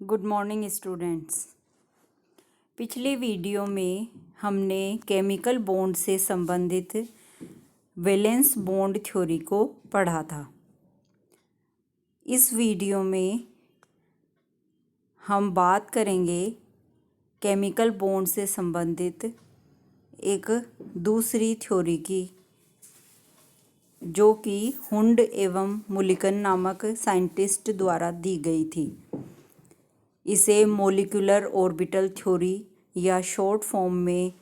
Good morning students. पिछले video में हमने केमिकल बॉन्ड से संबंधित वैलेंस बॉन्ड थ्योरी को पढ़ा था। इस वीडियो में हम बात करेंगे केमिकल बॉन्ड से संबंधित एक दूसरी थ्योरी की, जो कि हुंड एवं मुलिकन नामक साइंटिस्ट द्वारा दी गई थी। इसे मॉलिक्यूलर ऑर्बिटल थ्योरी या शॉर्ट फॉर्म में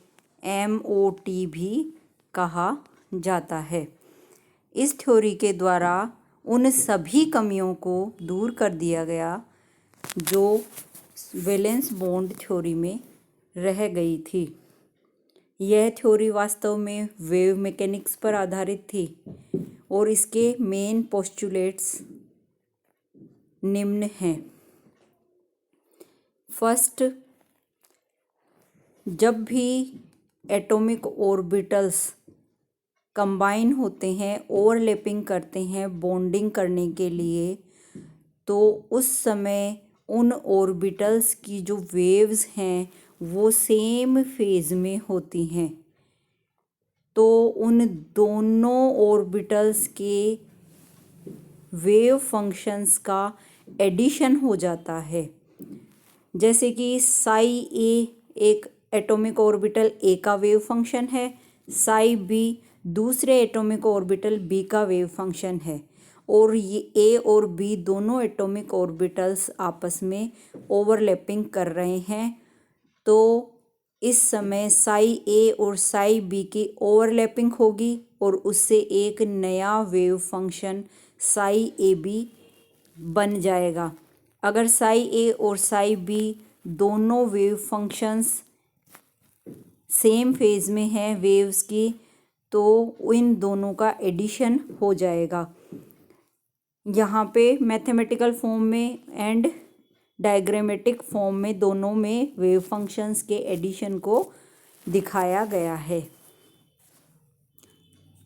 MOT भी कहा जाता है। इस थ्योरी के द्वारा उन सभी कमियों को दूर कर दिया गया जो वैलेंस बॉन्ड थ्योरी में रह गई थी। यह थ्योरी वास्तव में वेव मैकेनिक्स पर आधारित थी और इसके मेन पोस्टुलेट्स निम्न हैं। फर्स्ट, जब भी एटॉमिक ऑर्बिटल्स कंबाइन होते हैं, ओवरलैपिंग करते हैं बॉन्डिंग करने के लिए, तो उस समय उन ऑर्बिटल्स की जो वेव्स हैं वो सेम फेज में होती हैं। तो उन दोनों ऑर्बिटल्स के वेव फंक्शंस का एडिशन हो जाता है। जैसे कि साई ए एक एटॉमिक ऑर्बिटल ए का वेव फंक्शन है, साई बी दूसरे एटॉमिक ऑर्बिटल बी का वेव फंक्शन है, और ये ए और बी दोनों एटॉमिक ऑर्बिटल्स आपस में ओवरलैपिंग कर रहे हैं। तो इस समय साई ए और साई बी की ओवरलैपिंग होगी और उससे एक नया wave function psi A B बन जाएगा। अगर साई ए और साई बी दोनों वेव फंक्शंस सेम फेज में हैं वेव्स की, तो इन दोनों का एडिशन हो जाएगा। यहाँ पे मैथमेटिकल फॉर्म में एंड डायग्रामेटिक फॉर्म में दोनों में वेव फंक्शंस के एडिशन को दिखाया गया है।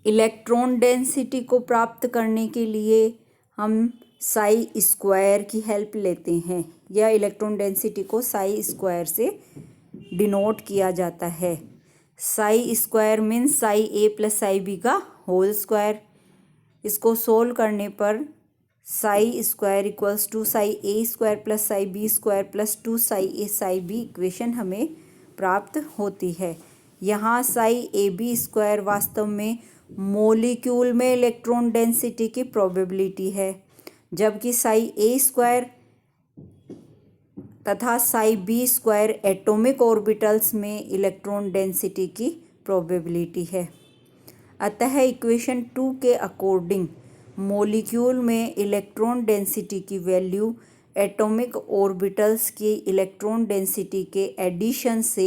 इलेक्ट्रॉन डेंसिटी को प्राप्त करने के लिए हम साई स्क्वायर की हेल्प लेते हैं, या इलेक्ट्रॉन डेंसिटी को साई स्क्वायर से डिनोट किया जाता है। Psi square means psi A plus psi B का होल स्क्वायर। इसको सोल्व करने पर psi square equals to psi A square plus psi B square plus 2 psi A psi B equation हमें प्राप्त होती है। यहाँ साई ए बी स्क्वायर वास्तव में मॉलिक्यूल में इलेक्ट्रॉन डेंसिटी की प्रोबेबिलिटी है, जबकि साई ए स्क्वायर तथा psi B square atomic orbitals में इलेक्ट्रॉन डेंसिटी की प्रोबेबिलिटी है। अतः इक्वेशन 2 के अकॉर्डिंग मॉलिक्यूल में इलेक्ट्रॉन डेंसिटी की वैल्यू एटॉमिक ऑर्बिटल्स की इलेक्ट्रॉन डेंसिटी के एडिशन से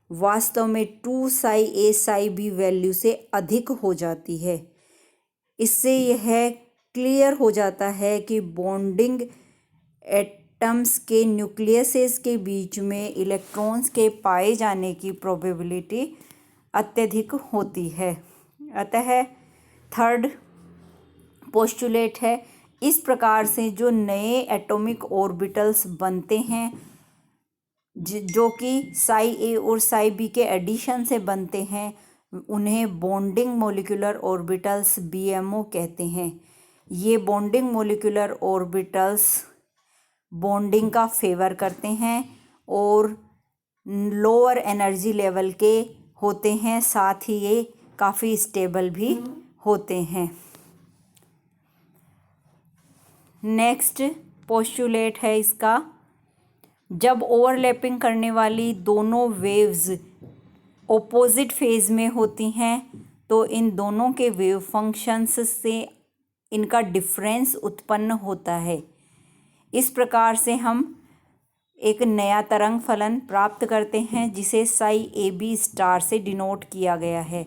वास्तव में 2 psi A psi B value से अधिक हो जाती है। इससे यह क्लियर हो जाता है कि बॉन्डिंग एटम्स के न्यूक्लियसेस के बीच में इलेक्ट्रॉन्स के पाए जाने की प्रोबेबिलिटी अत्यधिक होती है। अतः थर्ड पोस्टुलेट है, इस प्रकार से जो नए एटॉमिक ऑर्बिटल्स बनते हैं, जो कि साई ए और साई बी के एडिशन से बनते हैं, उन्हें बॉन्डिंग मॉलिक्यूलर ऑर्बिटल्स BMO कहते हैं। ये बॉन्डिंग मॉलिक्यूलर ऑर्बिटल्स बॉन्डिंग का फेवर करते हैं और लोअर एनर्जी लेवल के होते हैं, साथ ही ये काफ़ी स्टेबल भी होते हैं। नेक्स्ट पोस्टुलेट है इसका, जब ओवरलैपिंग करने वाली दोनों वेव्स ऑपोजिट फेज में होती हैं, तो इन दोनों के वेव फंक्शंस से इनका डिफरेंस उत्पन्न होता है। इस प्रकार से हम एक नया तरंग फलन प्राप्त करते हैं, जिसे साई ए बी स्टार से डिनोट किया गया है।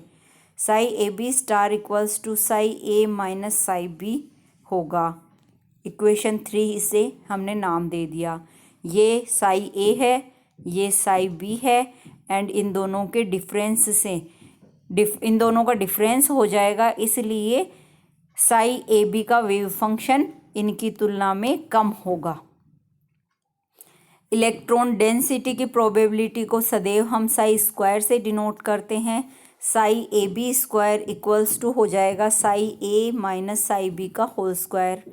Psi A B star equals to psi A minus psi B होगा। इक्वेशन 3 इसे हमने नाम दे दिया। ये साई ए है, ये साई बी है, एंड इन दोनों के डिफरेंस से इन दोनों का डिफरेंस हो जाएगा, इसलिए साई ए बी का वेव फंक्शन इनकी तुलना में कम होगा। इलेक्ट्रॉन डेंसिटी की प्रोबेबिलिटी को सदैव हम साई स्क्वायर से डिनोट करते हैं। Psi A B square equals to हो जाएगा psi A minus psi B का होल स्क्वायर।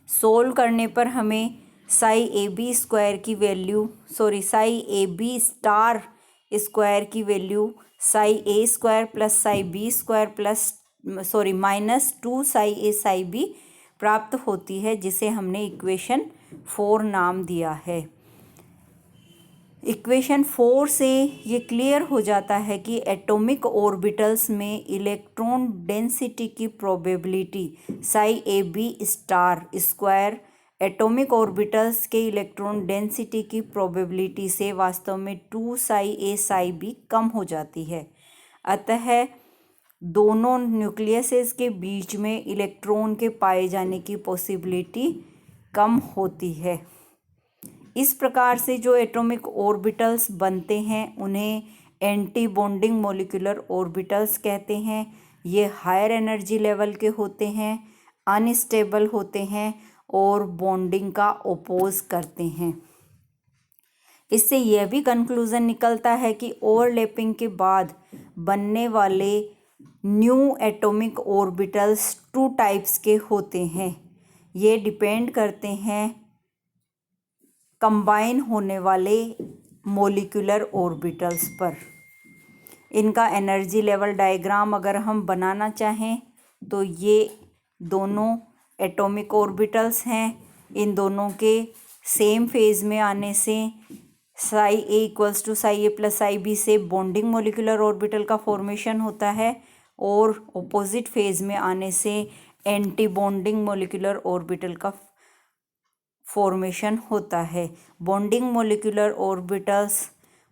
सोल्व करने पर हमें साई ए बी स्क्वायर की value psi A B star square की value psi A square plus psi B square plus minus 2 psi A psi B प्राप्त होती है, जिसे हमने इक्वेशन 4 नाम दिया है। इक्वेशन 4 से ये क्लियर हो जाता है कि एटॉमिक ऑर्बिटल्स में इलेक्ट्रॉन डेंसिटी की probability psi A B star square atomic orbitals के इलेक्ट्रॉन डेंसिटी की प्रोबेबिलिटी से वास्तव में 2 साई ए साई बी कम हो जाती है। अतः दोनों न्यूक्लियसेस के बीच में इलेक्ट्रॉन के पाए जाने की पॉसिबिलिटी कम होती है। इस प्रकार से जो एटॉमिक ऑर्बिटल्स बनते हैं उन्हें एंटी बॉन्डिंग मॉलिक्यूलर ऑर्बिटल्स कहते हैं। ये हायर एनर्जी लेवल के होते हैं, अनस्टेबल होते हैं और बॉन्डिंग का ओपोज करते हैं। इससे यह भी कंक्लूजन निकलता है कि ओवरलैपिंग के बाद बनने वाले न्यू एटॉमिक ऑर्बिटल्स 2 टाइप्स के होते हैं। ये डिपेंड करते हैं कंबाइन होने वाले मॉलिक्यूलर ऑर्बिटल्स पर। इनका एनर्जी लेवल डायग्राम अगर हम बनाना चाहें तो ये दोनों एटॉमिक ऑर्बिटल्स हैं। इन दोनों के सेम फेज में आने से psi A equals to psi A plus psi B से बॉन्डिंग मॉलिक्यूलर ऑर्बिटल का फॉर्मेशन होता है और ऑपोजिट फेज में आने से एंटी बॉन्डिंग मॉलिक्यूलर ऑर्बिटल का फॉर्मेशन होता है। Bonding molecular orbitals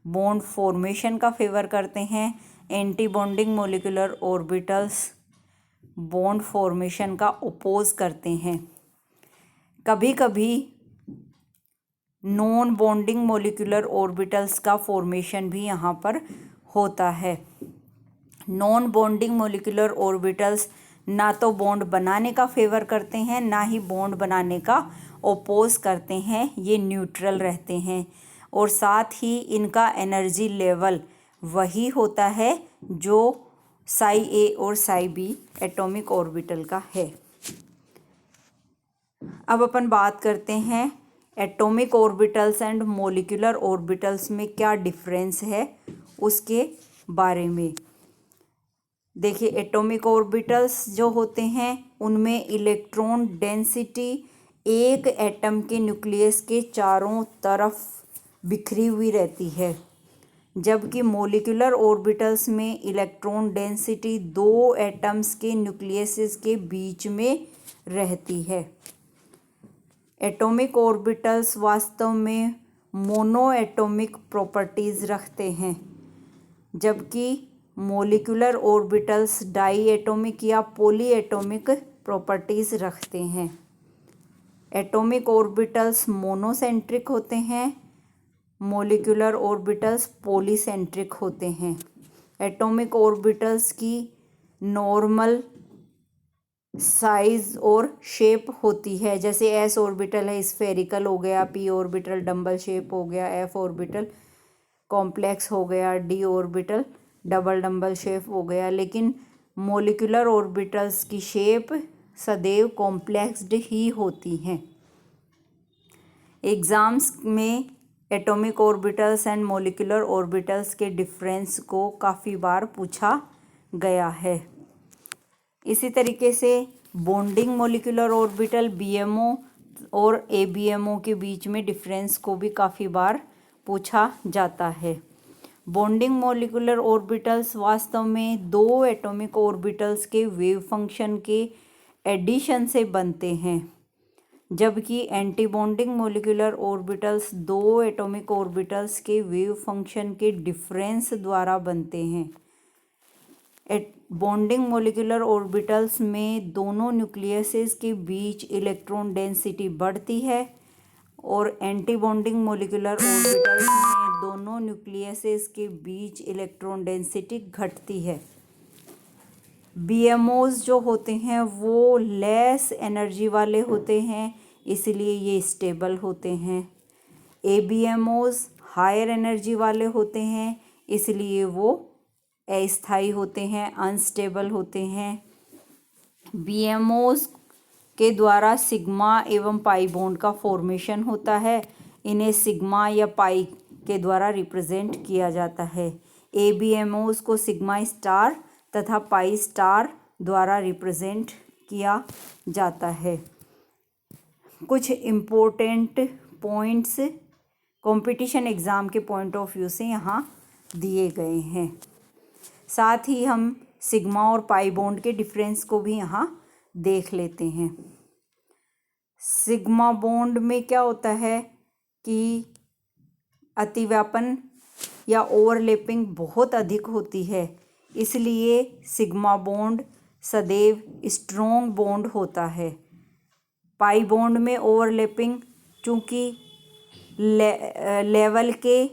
bond formation का फेवर करते हैं, anti bonding molecular orbitals bond formation का ओपोज करते हैं। कभी कभी नॉन बॉन्डिंग मॉलिक्यूलर ऑर्बिटल्स का फॉर्मेशन भी यहाँ पर होता है। नॉन बॉन्डिंग मॉलिक्यूलर ऑर्बिटल्स ना तो बॉन्ड बनाने का फेवर करते हैं, ना ही बॉन्ड बनाने का ओपोज करते हैं। ये न्यूट्रल रहते हैं और साथ ही इनका एनर्जी लेवल वही होता है जो साई ए और साई बी एटॉमिक ऑर्बिटल का है। अब अपन बात करते हैं atomic orbitals and molecular orbitals में क्या डिफरेंस है उसके बारे में। देखिए, एटॉमिक ऑर्बिटल्स जो होते हैं उनमें इलेक्ट्रॉन डेंसिटी एक एटम के न्यूक्लियस के चारों तरफ बिखरी हुई रहती है, जबकि मॉलिक्यूलर ऑर्बिटल्स में इलेक्ट्रॉन डेंसिटी 2 एटम्स के न्यूक्लियसेस के बीच में रहती है। एटॉमिक ऑर्बिटल्स वास्तव में मोनो एटॉमिक प्रॉपर्टीज़ रखते हैं, जबकि मॉलिक्यूलर ऑर्बिटल्स डाई एटॉमिक या पॉली एटॉमिक प्रॉपर्टीज़ रखते हैं। एटॉमिक ऑर्बिटल्स मोनोसेंट्रिक होते हैं, मॉलिक्यूलर ऑर्बिटल्स पॉलीसेंट्रिक होते हैं। एटॉमिक ऑर्बिटल्स की नॉर्मल साइज और शेप होती है, जैसे एस ऑर्बिटल है स्फेरिकल हो गया, पी ऑर्बिटल डम्बल शेप हो गया, एफ ऑर्बिटल कॉम्प्लेक्स हो गया, D orbital double dumbbell shape हो गया। लेकिन मॉलिक्यूलर ऑर्बिटल्स की शेप सदैव कॉम्प्लेक्स्ड ही होती हैं। एग्ज़ाम्स में atomic orbitals and molecular orbitals के डिफरेंस को काफ़ी बार पूछा गया है। इसी तरीके से बॉन्डिंग मॉलिक्यूलर ऑर्बिटल बीएमओ और एबीएमओ के बीच में डिफरेंस को भी काफ़ी बार पूछा जाता है। बॉन्डिंग मॉलिक्यूलर ऑर्बिटल्स वास्तव में 2 एटॉमिक ऑर्बिटल्स के वेव फंक्शन के एडिशन से बनते हैं, जबकि anti bonding molecular orbitals 2 atomic orbitals के वेव फंक्शन के डिफरेंस द्वारा बनते हैं। बॉन्डिंग मॉलिक्यूलर ऑर्बिटल्स में दोनों न्यूक्लियसेस के बीच इलेक्ट्रॉन डेंसिटी बढ़ती है और एंटी बॉन्डिंग मॉलिक्यूलर ऑर्बिटल्स में दोनों न्यूक्लियसेस के बीच इलेक्ट्रॉन डेंसिटी घटती है। बीएमओज जो होते हैं वो लेस एनर्जी वाले होते हैं, इसलिए ये स्टेबल होते हैं। ABMOs हायर एनर्जी वाले होते हैं, इसलिए वो अस्थायी होते हैं, अनस्टेबल होते हैं। BMOs के द्वारा सिग्मा एवं पाई बॉन्ड का फॉर्मेशन होता है। इन्हें सिग्मा या पाई के द्वारा रिप्रेजेंट किया जाता है। ABMOs को सिग्मा स्टार तथा पाई स्टार द्वारा रिप्रेजेंट किया जाता है। कुछ इम्पोर्टेंट पॉइंट्स कंपटीशन एग्ज़ाम के पॉइंट ऑफ व्यू से यहाँ दिए गए हैं। साथ ही हम सिग्मा और पाई बॉन्ड के डिफरेंस को भी यहाँ देख लेते हैं। सिग्मा बॉन्ड में क्या होता है कि अतिव्यापन या ओवरलैपिंग बहुत अधिक होती है, इसलिए सिग्मा बॉन्ड सदैव स्ट्रॉन्ग बॉन्ड होता है। पाई बॉन्ड में ओवरलैपिंग चूँकि लेवल के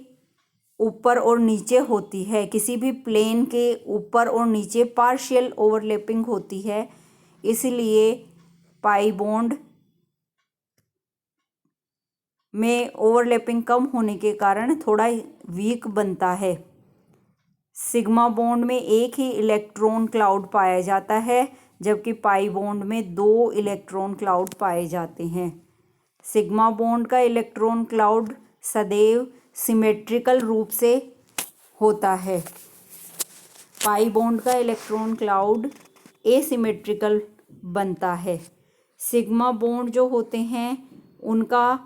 ऊपर और नीचे होती है, किसी भी प्लेन के ऊपर और नीचे पार्शियल ओवरलैपिंग होती है, इसलिए पाई बॉन्ड में ओवरलैपिंग कम होने के कारण थोड़ा वीक बनता है। सिग्मा बॉन्ड में एक ही इलेक्ट्रॉन क्लाउड पाया जाता है, जबकि पाई बॉन्ड में 2 इलेक्ट्रॉन क्लाउड पाए जाते हैं। सिग्मा बॉन्ड का इलेक्ट्रॉन क्लाउड सदैव सिमेट्रिकल रूप से होता है। पाई बॉन्ड का इलेक्ट्रॉन क्लाउड एसिमेट्रिकल बनता है। सिग्मा बॉन्ड जो होते हैं उनका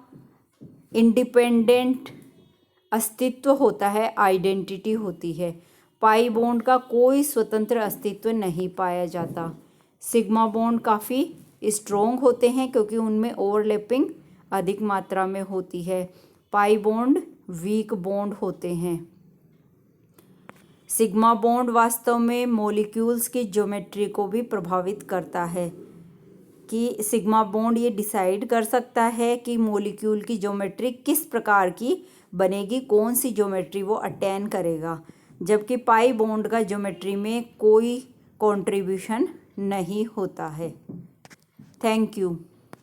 इंडिपेंडेंट अस्तित्व होता है, आइडेंटिटी होती है। पाई बॉन्ड का कोई स्वतंत्र अस्तित्व नहीं पाया जाता। सिग्मा बॉन्ड काफ़ी स्ट्रॉन्ग होते हैं क्योंकि उनमें ओवरलैपिंग अधिक मात्रा में होती है। पाई बॉन्ड वीक बॉन्ड होते हैं। सिग्मा बॉन्ड वास्तव में मॉलिक्यूल्स की ज्योमेट्री को भी प्रभावित करता है कि सिग्मा बॉन्ड ये डिसाइड कर सकता है कि मॉलिक्यूल की ज्योमेट्री किस प्रकार की बनेगी, कौन सी ज्योमेट्री वो अटेन करेगा, जबकि पाई बॉन्ड का ज्योमेट्री में कोई कंट्रीब्यूशन नहीं होता है। Thank you.